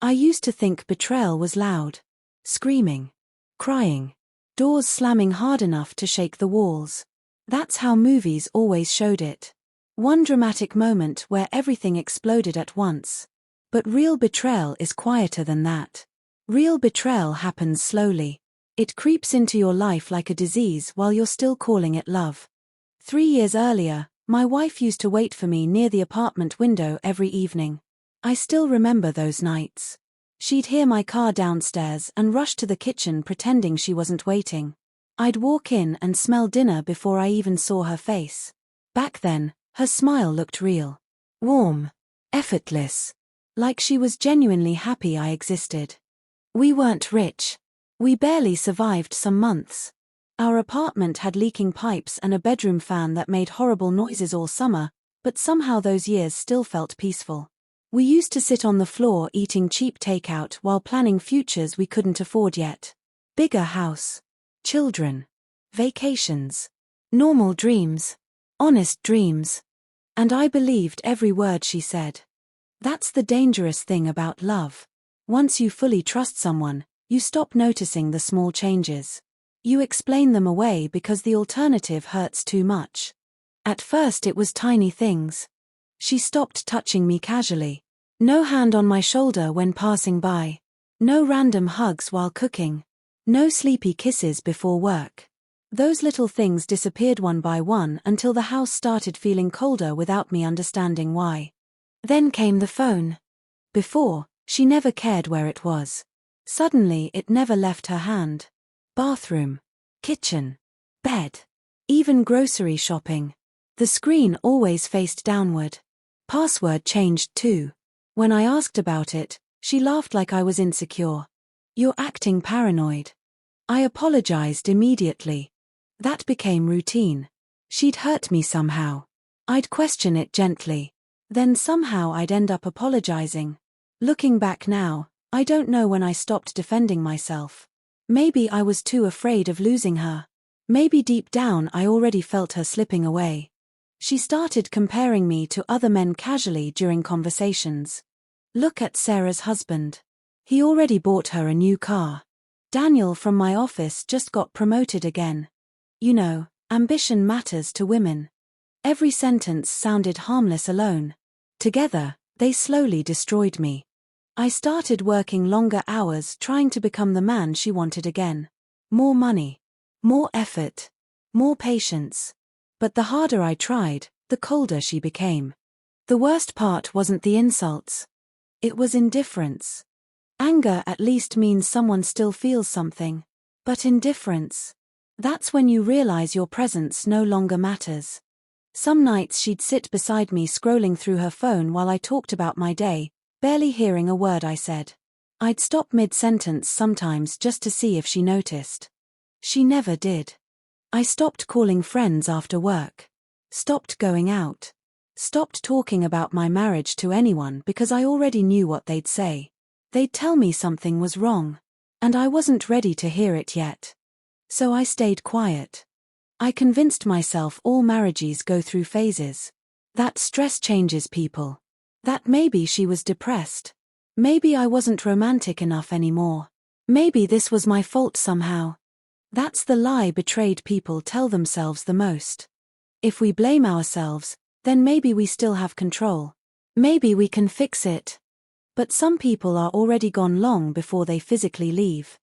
I used to think betrayal was loud. Screaming. Crying. Doors slamming hard enough to shake the walls. That's how movies always showed it. One dramatic moment where everything exploded at once. But real betrayal is quieter than that. Real betrayal happens slowly. It creeps into your life like a disease while you're still calling it love. 3 years earlier, my wife used to wait for me near the apartment window every evening. I still remember those nights. She'd hear my car downstairs and rush to the kitchen pretending she wasn't waiting. I'd walk in and smell dinner before I even saw her face. Back then, her smile looked real. Warm. Effortless. Like she was genuinely happy I existed. We weren't rich. We barely survived some months. Our apartment had leaking pipes and a bedroom fan that made horrible noises all summer, but somehow those years still felt peaceful. We used to sit on the floor eating cheap takeout while planning futures we couldn't afford yet. Bigger house. Children. Vacations. Normal dreams. Honest dreams. And I believed every word she said. That's the dangerous thing about love. Once you fully trust someone, you stop noticing the small changes. You explain them away because the alternative hurts too much. At first it was tiny things. She stopped touching me casually. No hand on my shoulder when passing by. No random hugs while cooking. No sleepy kisses before work. Those little things disappeared one by one until the house started feeling colder without me understanding why. Then came the phone. Before, she never cared where it was. Suddenly it never left her hand. Bathroom. Kitchen. Bed. Even grocery shopping. The screen always faced downward. Password changed too. When I asked about it, she laughed like I was insecure. You're acting paranoid. I apologized immediately. That became routine. She'd hurt me somehow. I'd question it gently. Then somehow I'd end up apologizing. Looking back now, I don't know when I stopped defending myself. Maybe I was too afraid of losing her. Maybe deep down I already felt her slipping away. She started comparing me to other men casually during conversations. Look at Sarah's husband. He already bought her a new car. Daniel from my office just got promoted again. You know, ambition matters to women. Every sentence sounded harmless alone. Together, they slowly destroyed me. I started working longer hours trying to become the man she wanted again. More money. More effort. More patience. But the harder I tried, the colder she became. The worst part wasn't the insults. It was indifference. Anger at least means someone still feels something. But indifference. That's when you realize your presence no longer matters. Some nights she'd sit beside me scrolling through her phone while I talked about my day, barely hearing a word I said. I'd stop mid-sentence sometimes just to see if she noticed. She never did. I stopped calling friends after work. Stopped going out. Stopped talking about my marriage to anyone because I already knew what they'd say. They'd tell me something was wrong. And I wasn't ready to hear it yet. So I stayed quiet. I convinced myself all marriages go through phases. That stress changes people. That maybe she was depressed. Maybe I wasn't romantic enough anymore. Maybe this was my fault somehow. That's the lie betrayed people tell themselves the most. If we blame ourselves, then maybe we still have control. Maybe we can fix it. But some people are already gone long before they physically leave.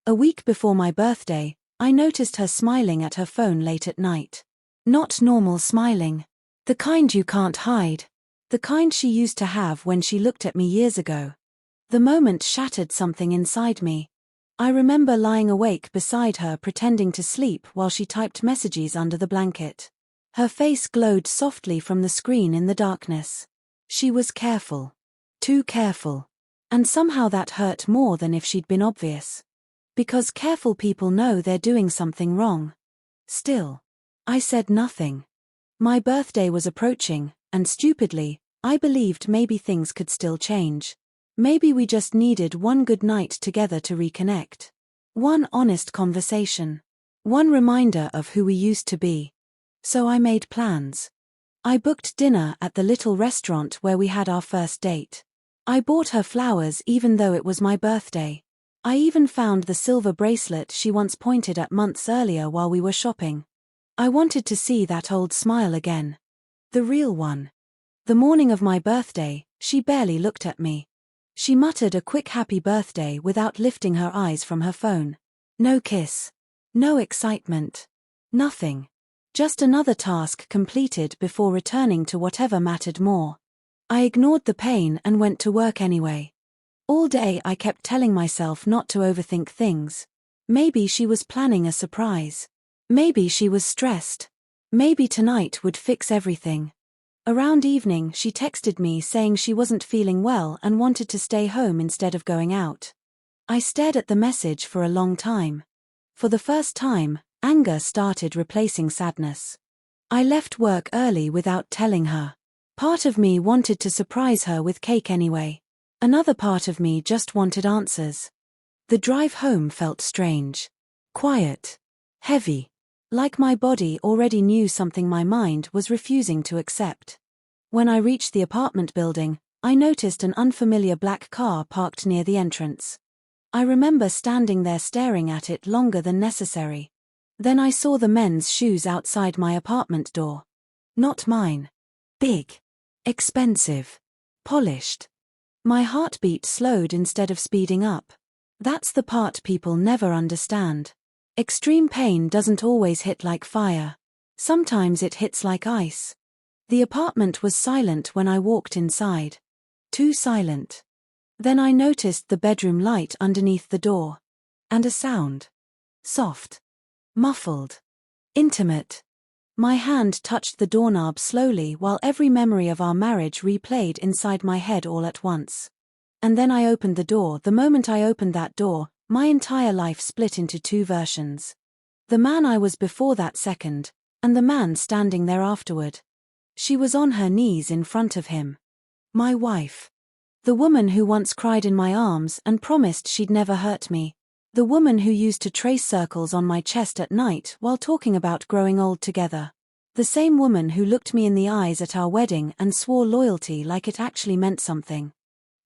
A week before my birthday, I noticed her smiling at her phone late at night. Not normal smiling. The kind you can't hide. The kind she used to have when she looked at me years ago. The moment shattered something inside me. I remember lying awake beside her pretending to sleep while she typed messages under the blanket. Her face glowed softly from the screen in the darkness. She was careful. Too careful. And somehow that hurt more than if she'd been obvious. Because careful people know they're doing something wrong. Still, I said nothing. My birthday was approaching, and stupidly, I believed maybe things could still change. Maybe we just needed one good night together to reconnect. One honest conversation. One reminder of who we used to be. So I made plans. I booked dinner at the little restaurant where we had our first date. I bought her flowers even though it was my birthday. I even found the silver bracelet she once pointed at months earlier while we were shopping. I wanted to see that old smile again. The real one. The morning of my birthday, she barely looked at me. She muttered a quick happy birthday without lifting her eyes from her phone. No kiss. No excitement. Nothing. Just another task completed before returning to whatever mattered more. I ignored the pain and went to work anyway. All day I kept telling myself not to overthink things. Maybe she was planning a surprise. Maybe she was stressed. Maybe tonight would fix everything. Around evening she texted me saying she wasn't feeling well and wanted to stay home instead of going out. I stared at the message for a long time. For the first time, anger started replacing sadness. I left work early without telling her. Part of me wanted to surprise her with cake anyway. Another part of me just wanted answers. The drive home felt strange. Quiet. Heavy. Like my body already knew something my mind was refusing to accept. When I reached the apartment building, I noticed an unfamiliar black car parked near the entrance. I remember standing there staring at it longer than necessary. Then I saw the men's shoes outside my apartment door. Not mine. Big. Expensive. Polished. My heartbeat slowed instead of speeding up. That's the part people never understand. Extreme pain doesn't always hit like fire. Sometimes it hits like ice. The apartment was silent when I walked inside. Too silent. Then I noticed the bedroom light underneath the door. And a sound. Soft. Muffled. Intimate. My hand touched the doorknob slowly while every memory of our marriage replayed inside my head all at once. And then I opened the door. The moment I opened that door, my entire life split into two versions. The man I was before that second, and the man standing there afterward. She was on her knees in front of him. My wife. The woman who once cried in my arms and promised she'd never hurt me. The woman who used to trace circles on my chest at night while talking about growing old together. The same woman who looked me in the eyes at our wedding and swore loyalty like it actually meant something.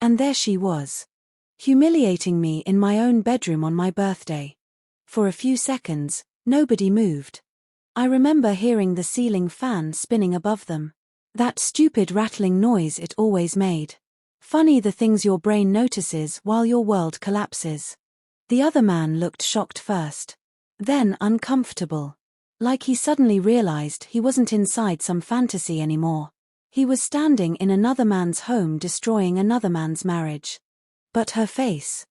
And there she was. Humiliating me in my own bedroom on my birthday. For a few seconds, nobody moved. I remember hearing the ceiling fan spinning above them. That stupid rattling noise it always made. Funny the things your brain notices while your world collapses. The other man looked shocked first. Then uncomfortable. Like he suddenly realized he wasn't inside some fantasy anymore. He was standing in another man's home destroying another man's marriage. But her face.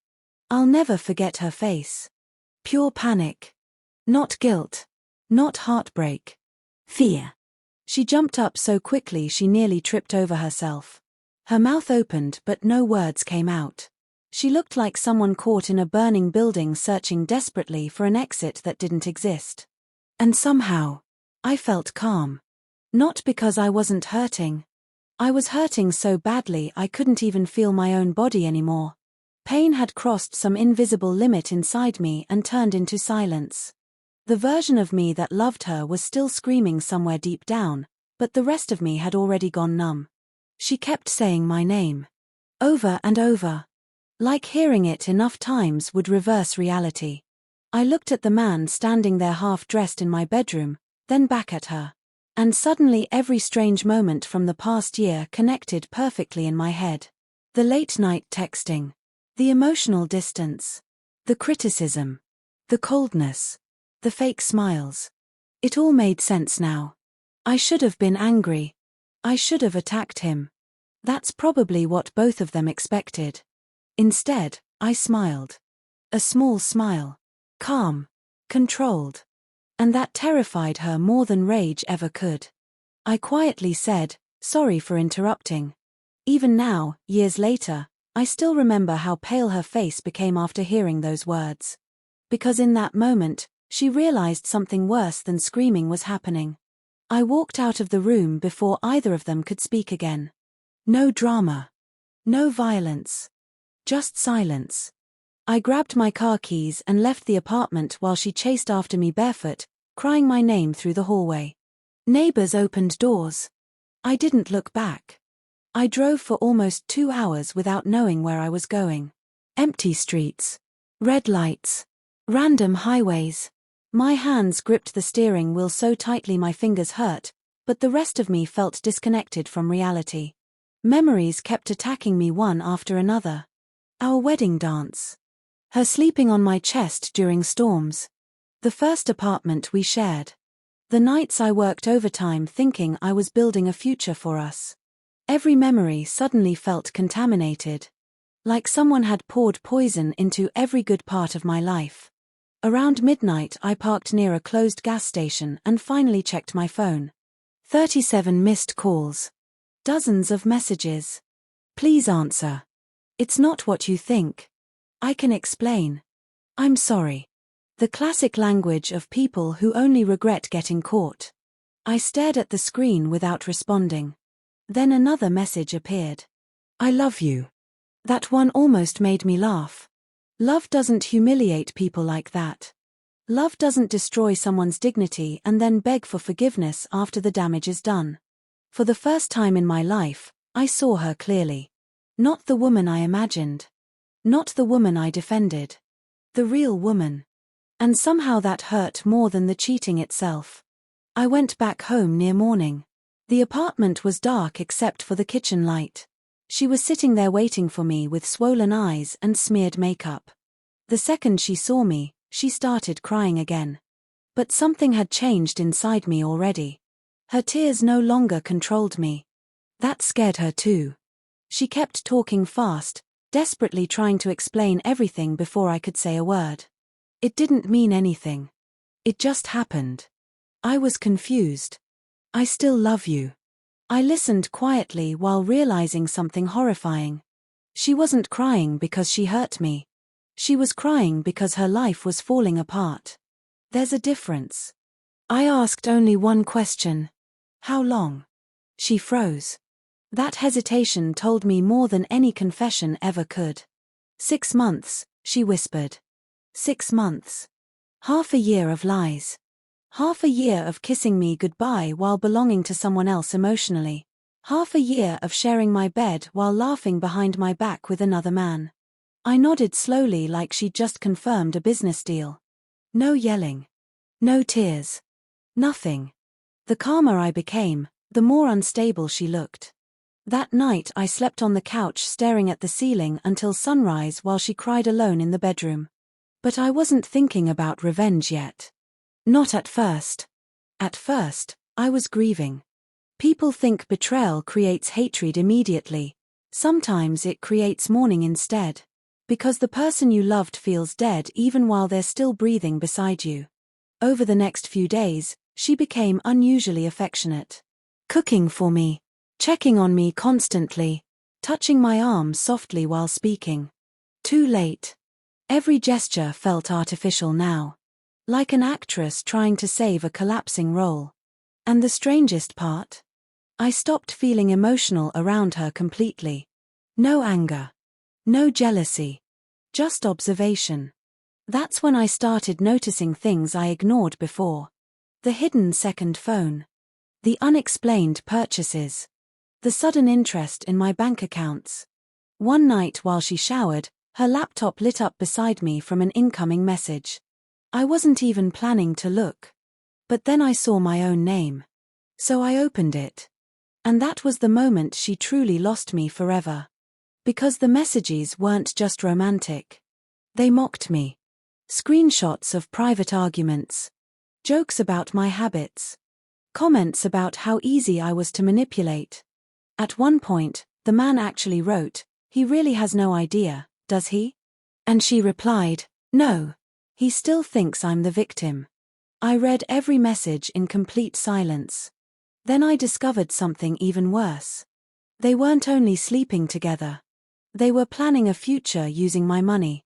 I'll never forget her face. Pure panic. Not guilt. Not heartbreak. Fear. She jumped up so quickly she nearly tripped over herself. Her mouth opened but no words came out. She looked like someone caught in a burning building searching desperately for an exit that didn't exist. And somehow, I felt calm. Not because I wasn't hurting. I was hurting so badly I couldn't even feel my own body anymore. Pain had crossed some invisible limit inside me and turned into silence. The version of me that loved her was still screaming somewhere deep down, but the rest of me had already gone numb. She kept saying my name. Over and over. Like hearing it enough times would reverse reality. I looked at the man standing there half-dressed in my bedroom, then back at her. And suddenly every strange moment from the past year connected perfectly in my head. The late-night texting. The emotional distance. The criticism. The coldness. The fake smiles. It all made sense now. I should have been angry. I should have attacked him. That's probably what both of them expected. Instead, I smiled. A small smile. Calm. Controlled. And that terrified her more than rage ever could. I quietly said, "Sorry for interrupting." Even now, years later, I still remember how pale her face became after hearing those words. Because in that moment, she realized something worse than screaming was happening. I walked out of the room before either of them could speak again. No drama. No violence. Just silence. I grabbed my car keys and left the apartment while she chased after me barefoot, crying my name through the hallway. Neighbors opened doors. I didn't look back. I drove for almost 2 hours without knowing where I was going. Empty streets. Red lights. Random highways. My hands gripped the steering wheel so tightly my fingers hurt, but the rest of me felt disconnected from reality. Memories kept attacking me one after another. Our wedding dance. Her sleeping on my chest during storms. The first apartment we shared. The nights I worked overtime thinking I was building a future for us. Every memory suddenly felt contaminated. Like someone had poured poison into every good part of my life. Around midnight I parked near a closed gas station and finally checked my phone. 37 missed calls. Dozens of messages. Please answer. It's not what you think. I can explain. I'm sorry. The classic language of people who only regret getting caught. I stared at the screen without responding. Then another message appeared. I love you. That one almost made me laugh. Love doesn't humiliate people like that. Love doesn't destroy someone's dignity and then beg for forgiveness after the damage is done. For the first time in my life, I saw her clearly. Not the woman I imagined. Not the woman I defended. The real woman. And somehow that hurt more than the cheating itself. I went back home near morning. The apartment was dark except for the kitchen light. She was sitting there waiting for me with swollen eyes and smeared makeup. The second she saw me, she started crying again. But something had changed inside me already. Her tears no longer controlled me. That scared her too. She kept talking fast, desperately trying to explain everything before I could say a word. It didn't mean anything. It just happened. I was confused. I still love you. I listened quietly while realizing something horrifying. She wasn't crying because she hurt me. She was crying because her life was falling apart. There's a difference. I asked only one question. How long? She froze. That hesitation told me more than any confession ever could. 6 months, she whispered. 6 months. Half a year of lies. Half a year of kissing me goodbye while belonging to someone else emotionally. Half a year of sharing my bed while laughing behind my back with another man. I nodded slowly like she'd just confirmed a business deal. No yelling. No tears. Nothing. The calmer I became, the more unstable she looked. That night I slept on the couch staring at the ceiling until sunrise while she cried alone in the bedroom. But I wasn't thinking about revenge yet. Not at first. At first, I was grieving. People think betrayal creates hatred immediately. Sometimes it creates mourning instead. Because the person you loved feels dead even while they're still breathing beside you. Over the next few days, she became unusually affectionate. Cooking for me. Checking on me constantly. Touching my arm softly while speaking. Too late. Every gesture felt artificial now. Like an actress trying to save a collapsing role. And the strangest part? I stopped feeling emotional around her completely. No anger. No jealousy. Just observation. That's when I started noticing things I ignored before. The hidden second phone. The unexplained purchases. The sudden interest in my bank accounts. One night while she showered, her laptop lit up beside me from an incoming message. I wasn't even planning to look. But then I saw my own name. So I opened it. And that was the moment she truly lost me forever. Because the messages weren't just romantic. They mocked me. Screenshots of private arguments. Jokes about my habits. Comments about how easy I was to manipulate. At one point, the man actually wrote, "He really has no idea, does he?" And she replied, "No. He still thinks I'm the victim." I read every message in complete silence. Then I discovered something even worse. They weren't only sleeping together. They were planning a future using my money.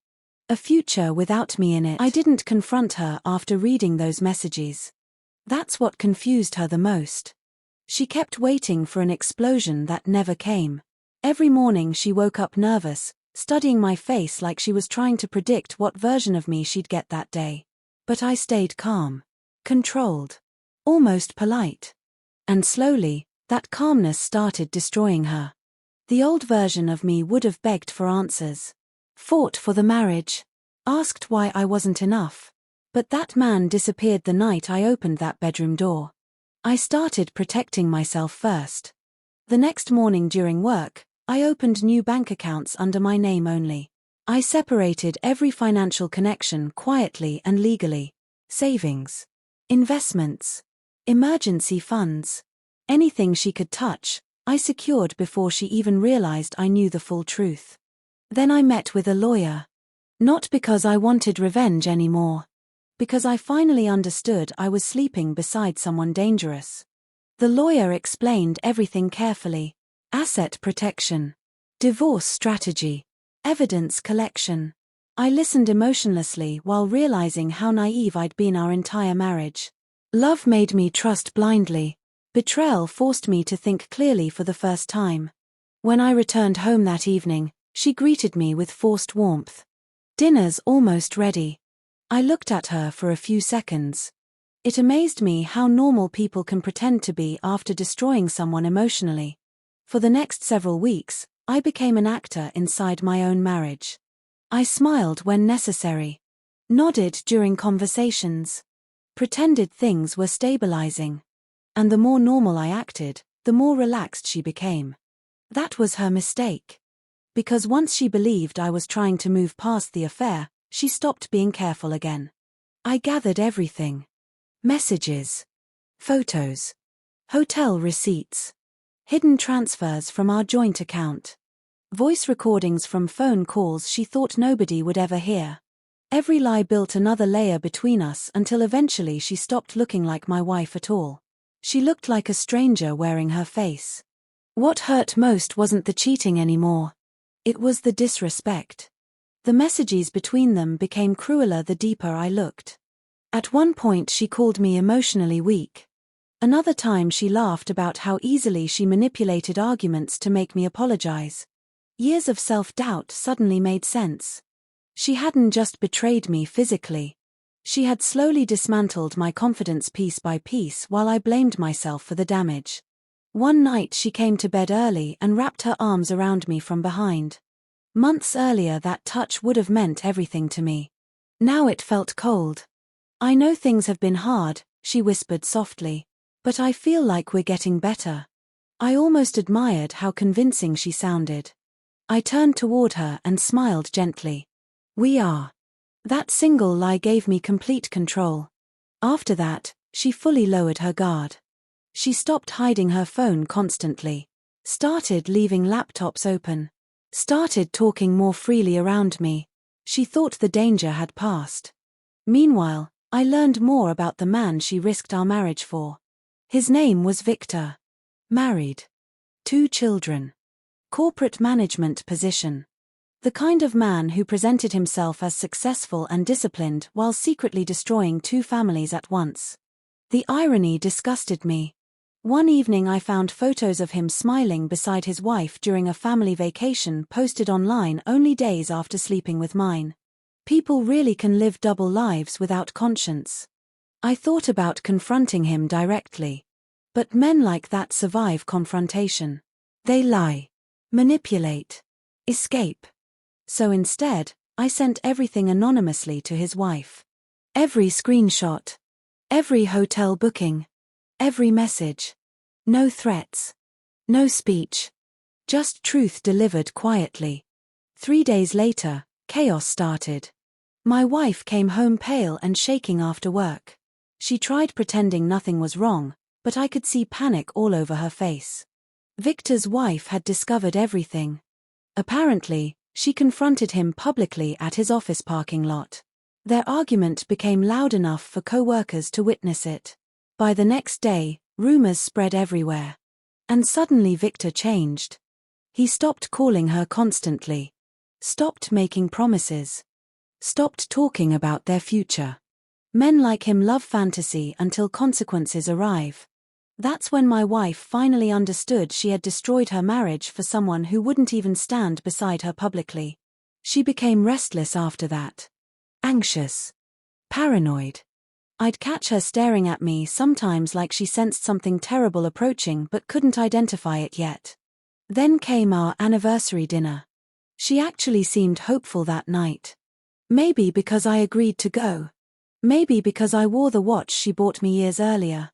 A future without me in it. I didn't confront her after reading those messages. That's what confused her the most. She kept waiting for an explosion that never came. Every morning she woke up nervous, studying my face like she was trying to predict what version of me she'd get that day. But I stayed calm. Controlled. Almost polite. And slowly, that calmness started destroying her. The old version of me would have begged for answers, fought for the marriage, asked why I wasn't enough. But that man disappeared the night I opened that bedroom door. I started protecting myself first. The next morning during work, I opened new bank accounts under my name only. I separated every financial connection quietly and legally. Savings, investments, emergency funds. Anything she could touch, I secured before she even realized I knew the full truth. Then I met with a lawyer. Not because I wanted revenge anymore. Because I finally understood I was sleeping beside someone dangerous. The lawyer explained everything carefully. Asset protection, divorce strategy, evidence collection. I listened emotionlessly while realizing how naive I'd been our entire marriage. Love made me trust blindly. Betrayal forced me to think clearly for the first time. When I returned home that evening, she greeted me with forced warmth. Dinner's almost ready. I looked at her for a few seconds. It amazed me how normal people can pretend to be after destroying someone emotionally. For the next several weeks, I became an actor inside my own marriage. I smiled when necessary, nodded during conversations, pretended things were stabilizing. And the more normal I acted, the more relaxed she became. That was her mistake. Because once she believed I was trying to move past the affair, she stopped being careful again. I gathered everything. Messages, photos, hotel receipts, hidden transfers from our joint account, voice recordings from phone calls she thought nobody would ever hear. Every lie built another layer between us until eventually she stopped looking like my wife at all. She looked like a stranger wearing her face. What hurt most wasn't the cheating anymore. It was the disrespect. The messages between them became crueler the deeper I looked. At one point she called me emotionally weak. Another time she laughed about how easily she manipulated arguments to make me apologize. Years of self-doubt suddenly made sense. She hadn't just betrayed me physically. She had slowly dismantled my confidence piece by piece while I blamed myself for the damage. One night she came to bed early and wrapped her arms around me from behind. Months earlier that touch would have meant everything to me. Now it felt cold. I know things have been hard, she whispered softly. But I feel like we're getting better. I almost admired how convincing she sounded. I turned toward her and smiled gently. We are. That single lie gave me complete control. After that, she fully lowered her guard. She stopped hiding her phone constantly. Started leaving laptops open. Started talking more freely around me. She thought the danger had passed. Meanwhile, I learned more about the man she risked our marriage for. His name was Victor. Married. 2 children. Corporate management position. The kind of man who presented himself as successful and disciplined while secretly destroying 2 families at once. The irony disgusted me. One evening I found photos of him smiling beside his wife during a family vacation posted online only days after sleeping with mine. People really can live double lives without conscience. I thought about confronting him directly. But men like that survive confrontation. They lie, manipulate, escape. So instead, I sent everything anonymously to his wife. Every screenshot. Every hotel booking. Every message. No threats. No speech. Just truth delivered quietly. 3 days later, chaos started. My wife came home pale and shaking after work. She tried pretending nothing was wrong, but I could see panic all over her face. Victor's wife had discovered everything. Apparently, she confronted him publicly at his office parking lot. Their argument became loud enough for co-workers to witness it. By the next day, rumors spread everywhere. And suddenly Victor changed. He stopped calling her constantly. Stopped making promises. Stopped talking about their future. Men like him love fantasy until consequences arrive. That's when my wife finally understood she had destroyed her marriage for someone who wouldn't even stand beside her publicly. She became restless after that. Anxious. Paranoid. I'd catch her staring at me sometimes like she sensed something terrible approaching but couldn't identify it yet. Then came our anniversary dinner. She actually seemed hopeful that night. Maybe because I agreed to go. Maybe because I wore the watch she bought me years earlier.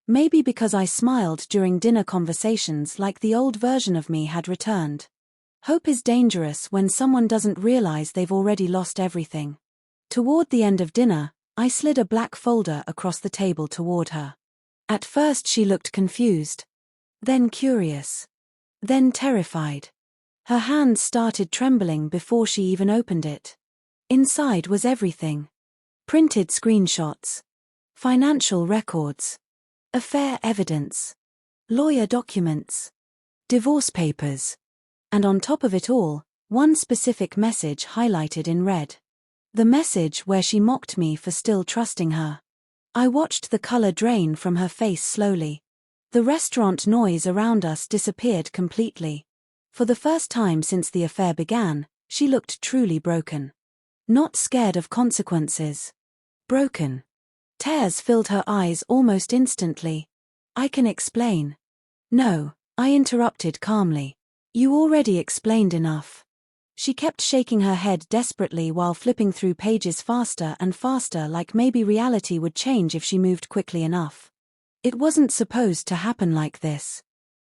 Maybe because I smiled during dinner conversations like the old version of me had returned. Hope is dangerous when someone doesn't realize they've already lost everything. Toward the end of dinner, I slid a black folder across the table toward her. At first she looked confused. Then curious. Then terrified. Her hands started trembling before she even opened it. Inside was everything. Printed screenshots. Financial records. Affair evidence. Lawyer documents. Divorce papers. And on top of it all, one specific message highlighted in red. The message where she mocked me for still trusting her. I watched the color drain from her face slowly. The restaurant noise around us disappeared completely. For the first time since the affair began, she looked truly broken. Not scared of consequences. Broken. Tears filled her eyes almost instantly. I can explain. No, I interrupted calmly. You already explained enough. She kept shaking her head desperately while flipping through pages faster and faster, like maybe reality would change if she moved quickly enough. It wasn't supposed to happen like this.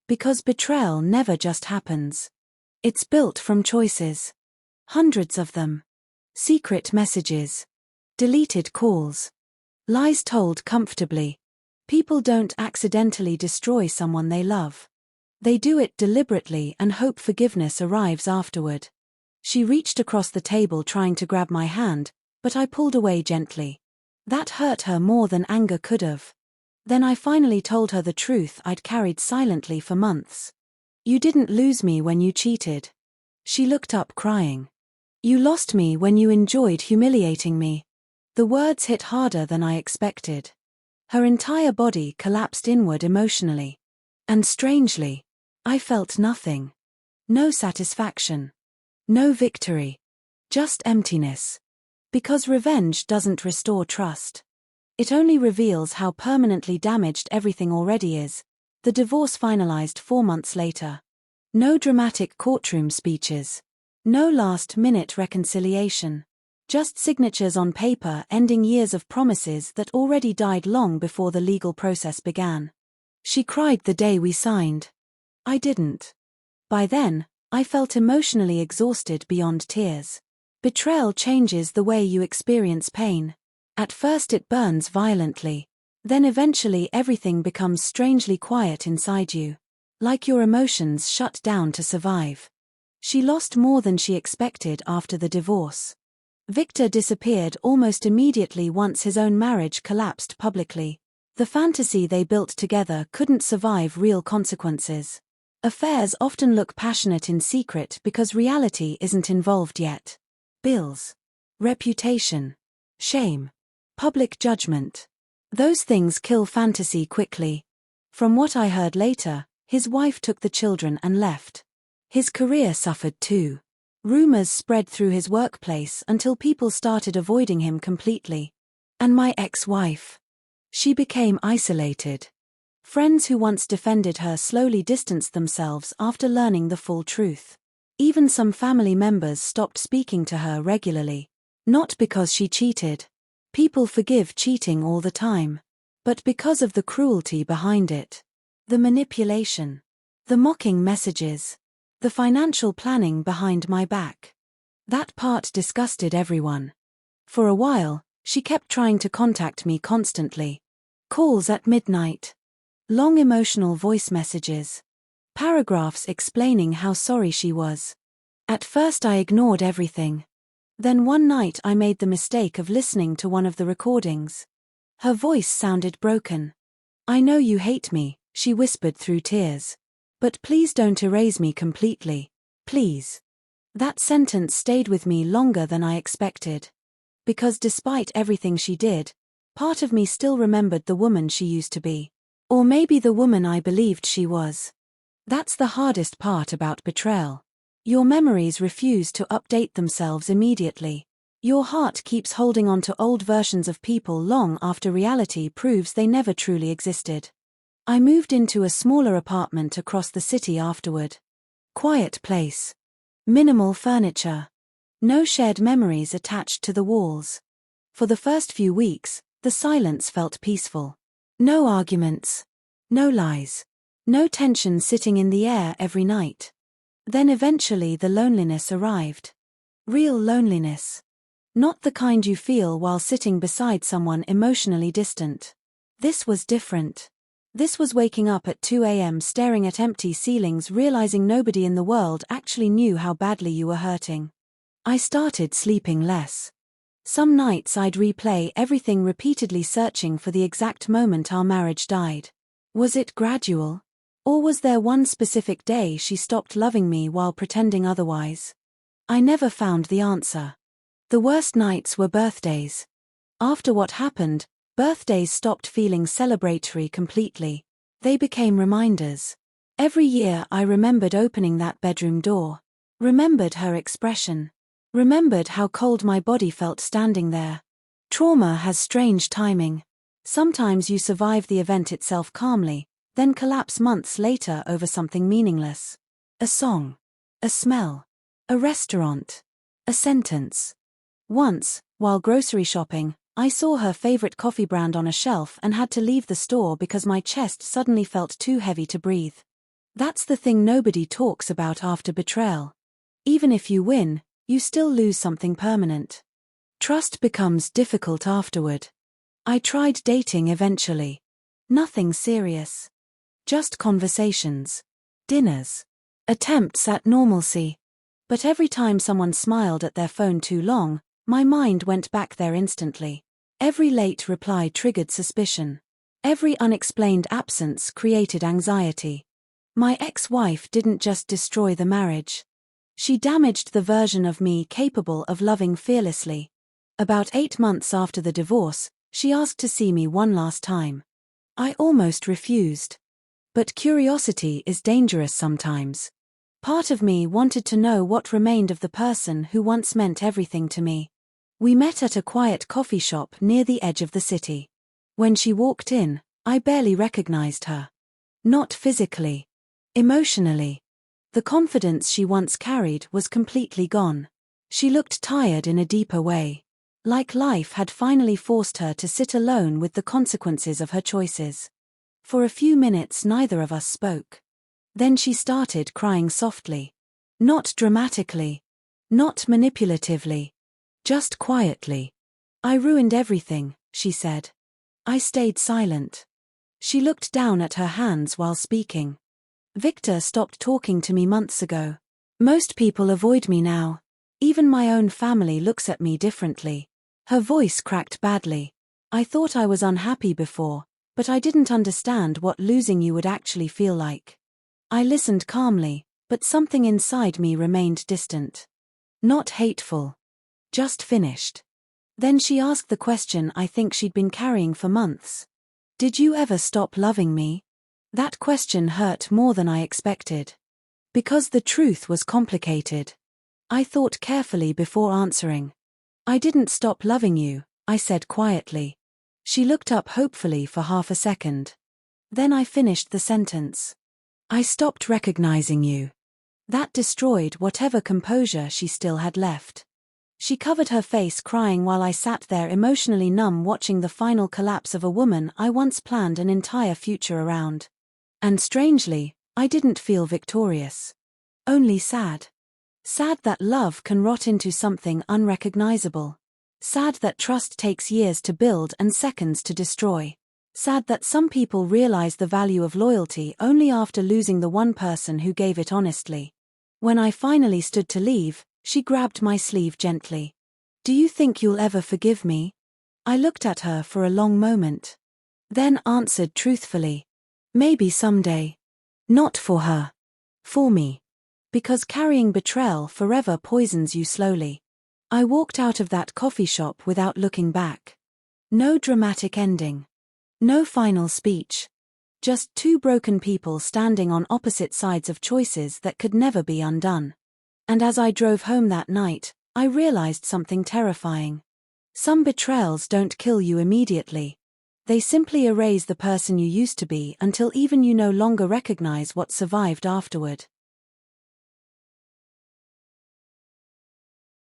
Because betrayal never just happens. It's built from choices. Hundreds of them. Secret messages. Deleted calls. Lies told comfortably. People don't accidentally destroy someone they love. They do it deliberately and hope forgiveness arrives afterward. She reached across the table trying to grab my hand, but I pulled away gently. That hurt her more than anger could have. Then I finally told her the truth I'd carried silently for months. You didn't lose me when you cheated. She looked up crying. You lost me when you enjoyed humiliating me. The words hit harder than I expected. Her entire body collapsed inward emotionally. And strangely, I felt nothing. No satisfaction. No victory. Just emptiness. Because revenge doesn't restore trust. It only reveals how permanently damaged everything already is. The divorce finalized 4 months later. No dramatic courtroom speeches. No last-minute reconciliation. Just signatures on paper ending years of promises that already died long before the legal process began. She cried the day we signed. I didn't. By then, I felt emotionally exhausted beyond tears. Betrayal changes the way you experience pain. At first it burns violently. Then eventually everything becomes strangely quiet inside you. Like your emotions shut down to survive. She lost more than she expected after the divorce. Victor disappeared almost immediately once his own marriage collapsed publicly. The fantasy they built together couldn't survive real consequences. Affairs often look passionate in secret because reality isn't involved yet. Bills. Reputation. Shame. Public judgment. Those things kill fantasy quickly. From what I heard later, his wife took the children and left. His career suffered too. Rumors spread through his workplace until people started avoiding him completely. And my ex-wife. She became isolated. Friends who once defended her slowly distanced themselves after learning the full truth. Even some family members stopped speaking to her regularly. Not because she cheated. People forgive cheating all the time. But because of the cruelty behind it. The manipulation. The mocking messages. The financial planning behind my back. That part disgusted everyone. For a while, she kept trying to contact me constantly. Calls at midnight. Long emotional voice messages. Paragraphs explaining how sorry she was. At first I ignored everything. Then one night I made the mistake of listening to one of the recordings. Her voice sounded broken. I know you hate me, she whispered through tears. But please don't erase me completely. Please. That sentence stayed with me longer than I expected. Because despite everything she did, part of me still remembered the woman she used to be. Or maybe the woman I believed she was. That's the hardest part about betrayal. Your memories refuse to update themselves immediately. Your heart keeps holding on to old versions of people long after reality proves they never truly existed. I moved into a smaller apartment across the city afterward. Quiet place. Minimal furniture. No shared memories attached to the walls. For the first few weeks, the silence felt peaceful. No arguments. No lies. No tension sitting in the air every night. Then eventually the loneliness arrived. Real loneliness. Not the kind you feel while sitting beside someone emotionally distant. This was different. This was waking up at 2 a.m. staring at empty ceilings, realizing nobody in the world actually knew how badly you were hurting. I started sleeping less. Some nights I'd replay everything repeatedly, searching for the exact moment our marriage died. Was it gradual? Or was there one specific day she stopped loving me while pretending otherwise? I never found the answer. The worst nights were birthdays. After what happened, birthdays stopped feeling celebratory completely. They became reminders. Every year I remembered opening that bedroom door. Remembered her expression. Remembered how cold my body felt standing there. Trauma has strange timing. Sometimes you survive the event itself calmly, then collapse months later over something meaningless. A song. A smell. A restaurant. A sentence. Once, while grocery shopping, I saw her favorite coffee brand on a shelf and had to leave the store because my chest suddenly felt too heavy to breathe. That's the thing nobody talks about after betrayal. Even if you win, you still lose something permanent. Trust becomes difficult afterward. I tried dating eventually. Nothing serious. Just conversations. Dinners. Attempts at normalcy. But every time someone smiled at their phone too long, my mind went back there instantly. Every late reply triggered suspicion. Every unexplained absence created anxiety. My ex-wife didn't just destroy the marriage. She damaged the version of me capable of loving fearlessly. About 8 months after the divorce, she asked to see me one last time. I almost refused. But curiosity is dangerous sometimes. Part of me wanted to know what remained of the person who once meant everything to me. We met at a quiet coffee shop near the edge of the city. When she walked in, I barely recognized her. Not physically. Emotionally. The confidence she once carried was completely gone. She looked tired in a deeper way. Like life had finally forced her to sit alone with the consequences of her choices. For a few minutes neither of us spoke. Then she started crying softly. Not dramatically. Not manipulatively. Just quietly. I ruined everything, she said. I stayed silent. She looked down at her hands while speaking. Victor stopped talking to me months ago. Most people avoid me now. Even my own family looks at me differently. Her voice cracked badly. I thought I was unhappy before, but I didn't understand what losing you would actually feel like. I listened calmly, but something inside me remained distant. Not hateful. Just finished. Then she asked the question I think she'd been carrying for months. Did you ever stop loving me? That question hurt more than I expected. Because the truth was complicated. I thought carefully before answering. I didn't stop loving you, I said quietly. She looked up hopefully for half a second. Then I finished the sentence. I stopped recognizing you. That destroyed whatever composure she still had left. She covered her face crying while I sat there emotionally numb, watching the final collapse of a woman I once planned an entire future around. And strangely, I didn't feel victorious. Only sad. Sad that love can rot into something unrecognizable. Sad that trust takes years to build and seconds to destroy. Sad that some people realize the value of loyalty only after losing the one person who gave it honestly. When I finally stood to leave, she grabbed my sleeve gently. Do you think you'll ever forgive me? I looked at her for a long moment. Then answered truthfully. Maybe someday. Not for her. For me. Because carrying betrayal forever poisons you slowly. I walked out of that coffee shop without looking back. No dramatic ending. No final speech. Just two broken people standing on opposite sides of choices that could never be undone. And as I drove home that night, I realized something terrifying. Some betrayals don't kill you immediately. They simply erase the person you used to be until even you no longer recognize what survived afterward.